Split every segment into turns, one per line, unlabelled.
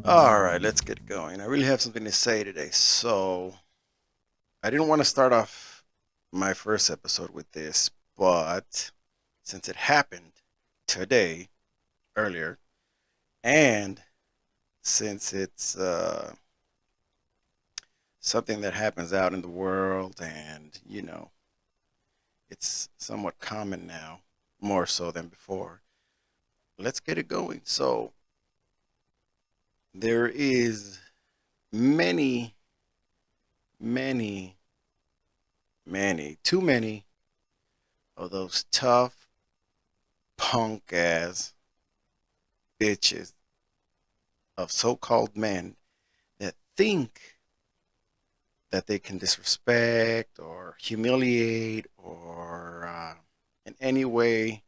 All right, let's get going. I really have something to say today. So, I didn't want to start off my first episode with this, but since it happened today, earlier, and since it's something that happens out in the world and, it's somewhat common now, more so than before, let's get it going. So, there is many, many, too many of those tough punk ass bitches of so-called men that think that they can disrespect or humiliate or in any way,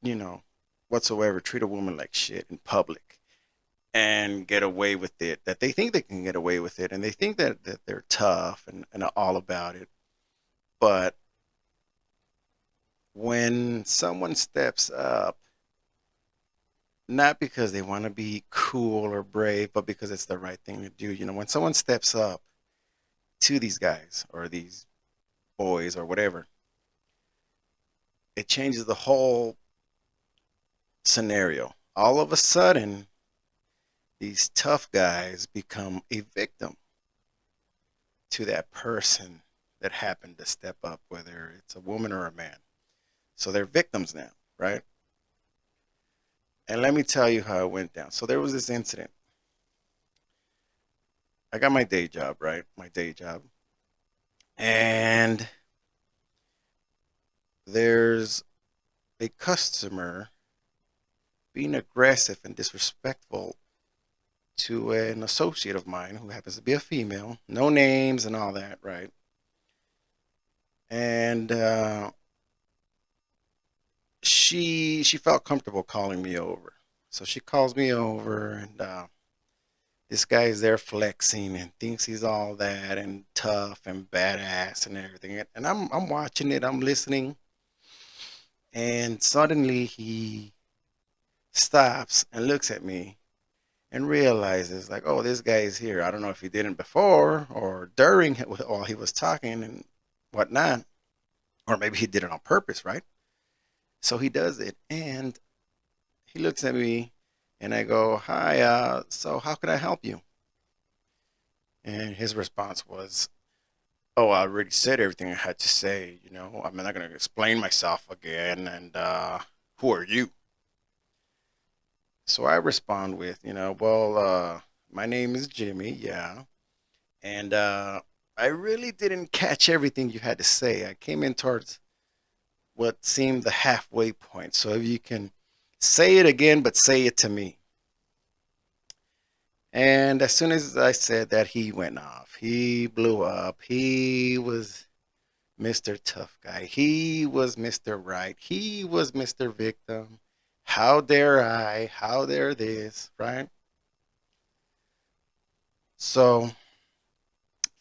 you know, whatsoever, treat a woman like shit in public and get away with it. That they think they can get away with it and they think that they're tough and all about it. But when someone steps up, not because they want to be cool or brave, but because it's the right thing to do. When someone steps up to these guys or these boys or whatever, it changes the whole scenario. All of a sudden, these tough guys become a victim to that person that happened to step up, whether it's a woman or a man. So they're victims now, right? And let me tell you how it went down. So there was this incident. I got my day job, right? My day job. And there's a customer being aggressive and disrespectful to an associate of mine who happens to be a female, no names and all that, right? And she felt comfortable calling me over, so she calls me over, and this guy is there flexing and thinks he's all that and tough and badass and everything. And I'm watching it, I'm listening, and suddenly he stops and looks at me and realizes like, oh, this guy is here. I don't know if he didn't before or during while he was talking and whatnot, or maybe he did it on purpose, right? So he does it, and he looks at me, and I go, "Hi, so how can I help you?" And his response was, "Oh, I already said everything I had to say. I'm not gonna explain myself again. And who are you?" So I respond with, "Well, my name is Jimmy, yeah, and I really didn't catch everything you had to say. I came in towards what seemed the halfway point. So if you can say it again, but say it to me." And as soon as I said that, he went off. He blew up. He was Mr. Tough Guy. He was Mr. Right. He was Mr. Victim. How dare I? How dare this? Right? So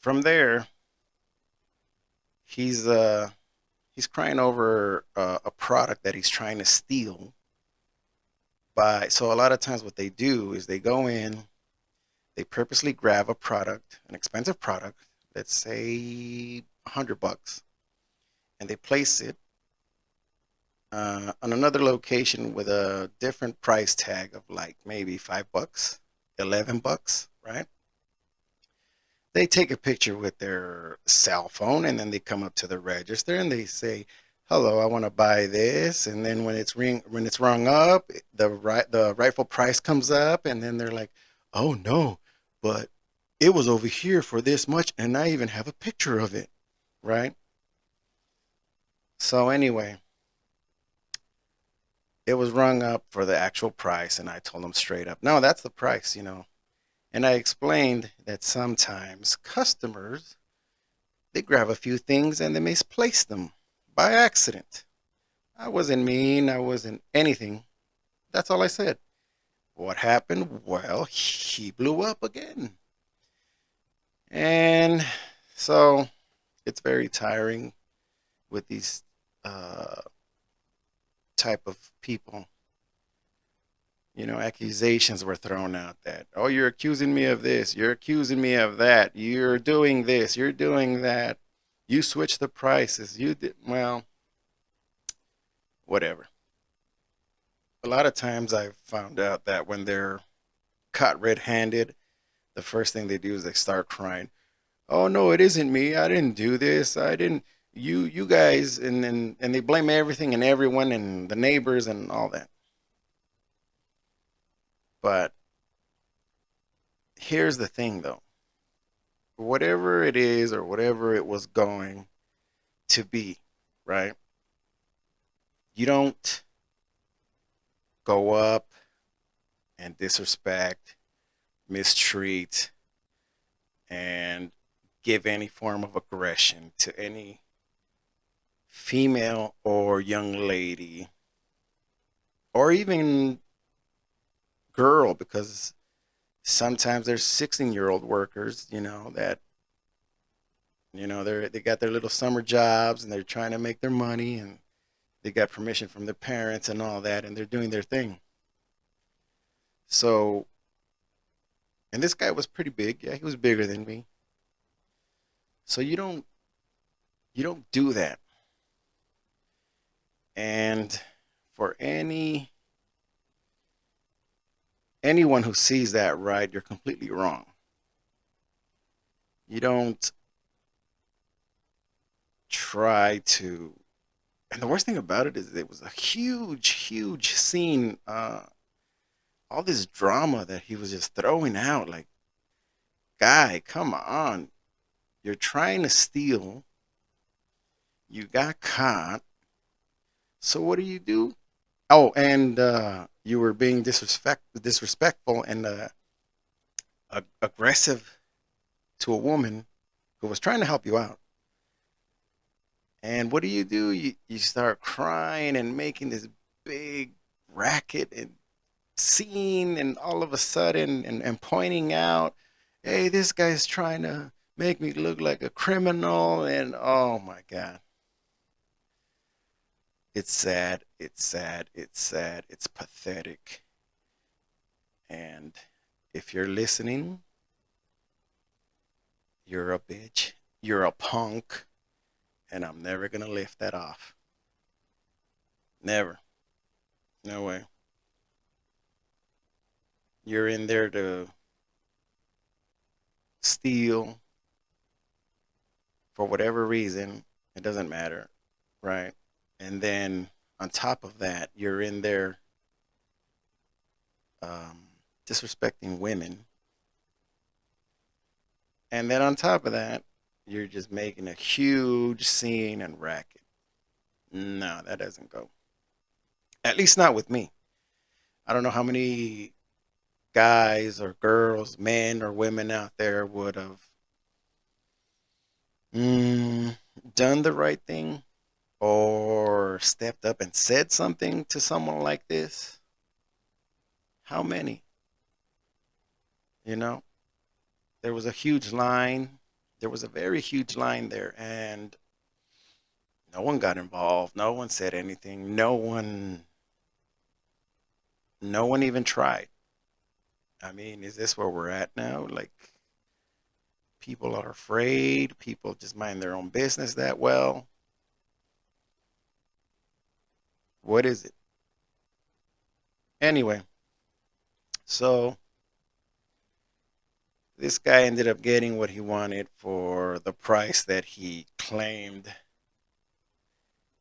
from there, he's uh he's crying over a product that he's trying to steal. So a lot of times, what they do is they go in, they purposely grab a product, an expensive product, let's say $100, and they place it on another location with a different price tag of like maybe $5, $11, right? They take a picture with their cell phone and then they come up to the register and they say, "Hello, I want to buy this." And then when it's rung up, the rightful price comes up, and then they're like, "Oh no, but it was over here for this much, and I even have a picture of it," right? So anyway, it was rung up for the actual price, and I told them straight up, "No, that's the price." And I explained that sometimes customers, they grab a few things and they misplace them by accident. I wasn't mean, I wasn't anything. That's all I said. What happened? Well, he blew up again. And so it's very tiring with these uh, type of people Accusations were thrown out that, oh, you're accusing me of this, you're accusing me of that, you're doing this, you're doing that, you switched the prices, you did, well, whatever. A lot of times I've found out that when they're caught red-handed, the first thing they do is they start crying. Oh no, it isn't me. I didn't do this. I didn't. You guys, and they blame everything and everyone and the neighbors and all that. But here's the thing, though. Whatever it is or whatever it was going to be, right? You don't go up and disrespect, mistreat, and give any form of aggression to any female or young lady or even girl, because sometimes there's 16-year-old workers, that they got their little summer jobs and they're trying to make their money, and they got permission from their parents and all that, and they're doing their thing. So, and this guy was pretty big. Yeah, he was bigger than me. So you don't do that. And for anyone who sees that, right, you're completely wrong. You don't try to. And the worst thing about it is it was a huge, huge scene. All this drama that he was just throwing out. Like, guy, come on. You're trying to steal. You got caught. So what do you do? Oh, and you were being disrespectful and aggressive to a woman who was trying to help you out. And what do? You start crying and making this big racket and scene, and all of a sudden, and pointing out, hey, this guy's trying to make me look like a criminal. And oh my God, it's sad. It's sad. It's sad. It's pathetic. And if you're listening, you're a bitch. You're a punk. And I'm never going to lift that off. Never. No way. You're in there to steal for whatever reason. It doesn't matter. Right. And then on top of that, you're in there um, disrespecting women. And then on top of that, you're just making a huge scene and racket. No, that doesn't go. At least not with me. I don't know how many guys or girls, men or women out there would have mm, done the right thing or stepped up and said something to someone like this. How many? You know, there was a huge line. There was a very huge line there, and no one got involved. No one said anything. No one even tried. I mean, is this where we're at now? Like, people are afraid. People just mind their own business that well. What is it? Anyway, so this guy ended up getting what he wanted for the price that he claimed.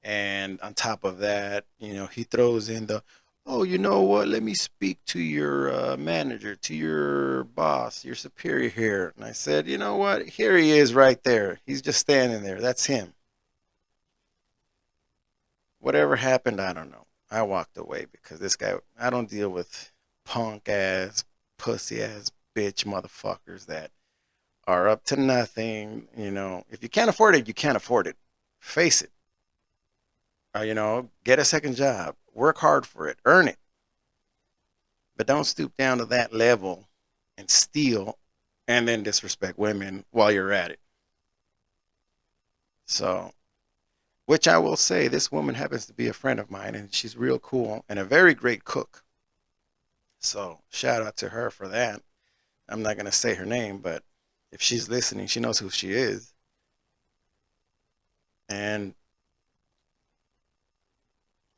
And on top of that, he throws in the, oh, you know what? Let me speak to your manager, to your boss, your superior here. And I said, you know what? Here he is right there. He's just standing there. That's him. Whatever happened, I don't know. I walked away because this guy, I don't deal with punk ass, pussy ass, bitch motherfuckers that are up to nothing. If you can't afford it, you can't afford it. Face it. Get a second job, work hard for it, earn it, but don't stoop down to that level and steal and then disrespect women while you're at it. So, which I will say, this woman happens to be a friend of mine, and she's real cool and a very great cook. So shout out to her for that. I'm not gonna say her name, but if she's listening, she knows who she is. And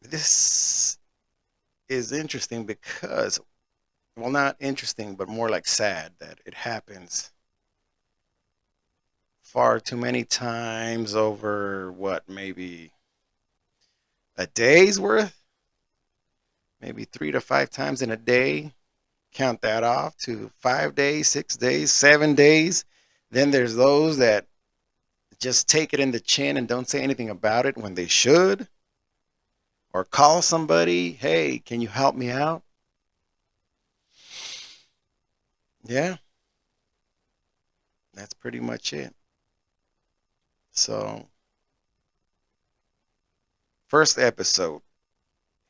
this is interesting because, well, not interesting, but more like sad that it happens far too many times over what, maybe a day's worth, maybe 3 to 5 times in a day. Count that off to 5 days, 6 days, 7 days. Then there's those that just take it in the chin and don't say anything about it when they should, or call somebody, hey, can you help me out? Yeah, that's pretty much it. So, first episode,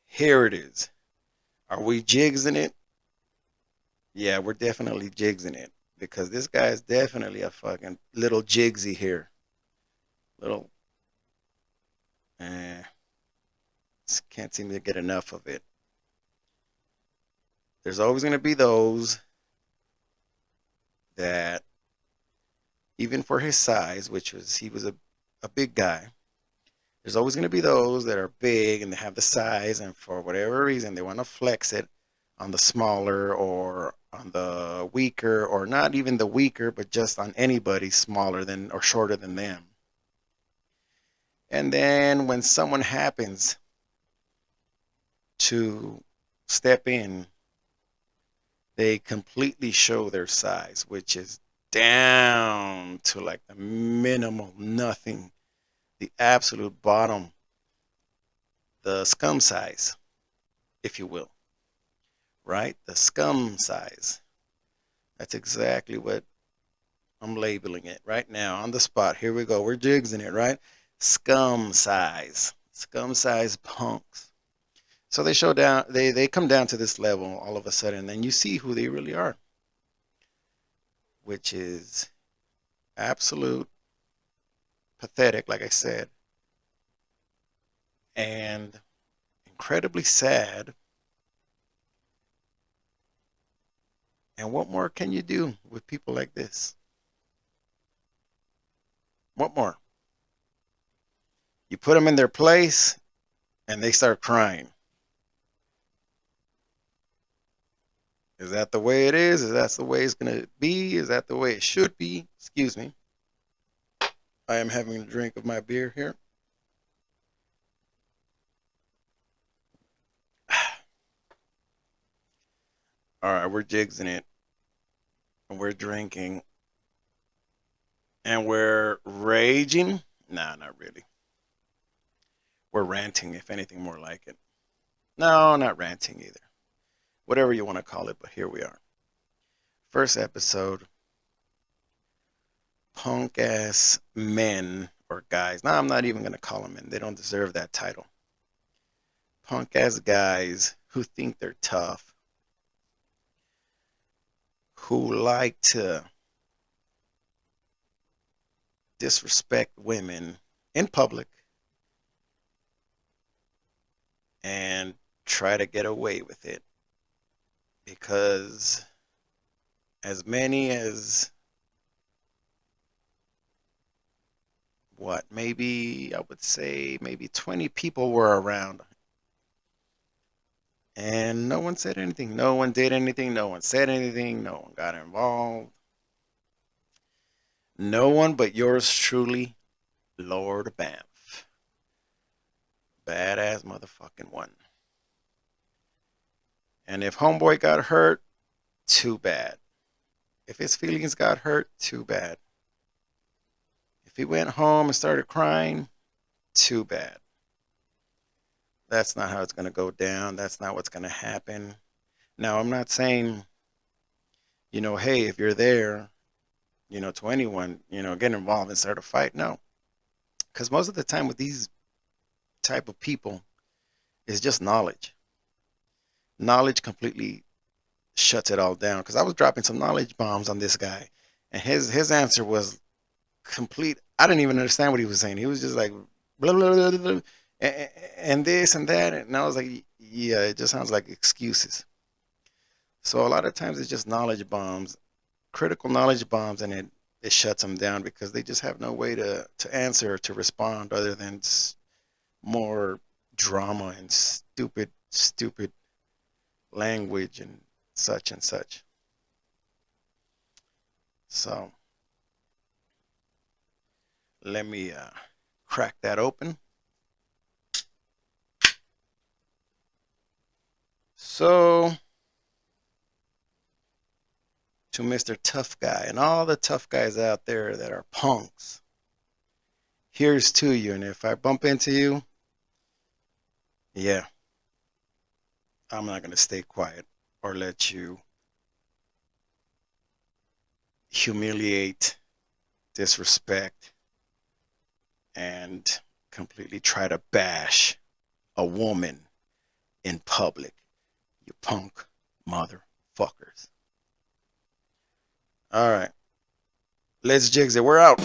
here it is. Are we jigs in it? Yeah, we're definitely jigs in it because this guy is definitely a fucking little jigsy here. Little, eh, can't seem to get enough of it. There's always going to be those that, even for his size, which was, he was a big guy, there's always going to be those that are big and they have the size, and for whatever reason, they want to flex it on the smaller or on the weaker, or not even the weaker, but just on anybody smaller than or shorter than them. And then when someone happens to step in, they completely show their size, which is down to like the minimal nothing, the absolute bottom, the scum size, if you will, right? The scum size. That's exactly what I'm labeling it right now on the spot. Here we go. We're jigsing it, right? Scum size. Scum size punks. So they show down, they come down to this level all of a sudden, and you see who they really are, which is absolute pathetic, like I said, and incredibly sad. And what more can you do with people like this? What more? You put them in their place and they start crying. Is that the way it is? Is that the way it's going to be? Is that the way it should be? Excuse me. I am having a drink of my beer here. All right, we're jigsing it. And we're drinking. And we're raging. Nah, not really. We're ranting, if anything, more like it. No, not ranting either. Whatever you want to call it, but here we are. First episode. Punk ass men or guys. Now, I'm not even going to call them men. They don't deserve that title. Punk ass guys who think they're tough, who like to disrespect women in public and try to get away with it. Because as many as, what, maybe I would say maybe 20 people were around, and no one said anything. No one did anything. No one said anything. No one got involved. No one but yours truly, Lord BAMF. Badass motherfucking one. And if homeboy got hurt, too bad. If his feelings got hurt, too bad. If he went home and started crying, too bad. That's not how it's going to go down. That's not what's going to happen. Now, I'm not saying, hey, if you're there, to anyone, get involved and start a fight. No. Because most of the time with these type of people, it's just knowledge. Knowledge completely shuts it all down. Because I was dropping some knowledge bombs on this guy, and his answer was complete. I didn't even understand what he was saying. He was just like blah blah blah blah, blah and this and that, and I was like, yeah, it just sounds like excuses. So a lot of times it's just knowledge bombs, critical knowledge bombs, and it shuts them down because they just have no way to answer, to respond, other than more drama and stupid language and such and such. So let me crack that open. So to Mr. Tough Guy and all the tough guys out there that are punks, here's to you. And if I bump into you, yeah, I'm not going to stay quiet or let you humiliate, disrespect, and completely try to bash a woman in public. You punk motherfuckers. All right. Let's Jiggz it. We're out.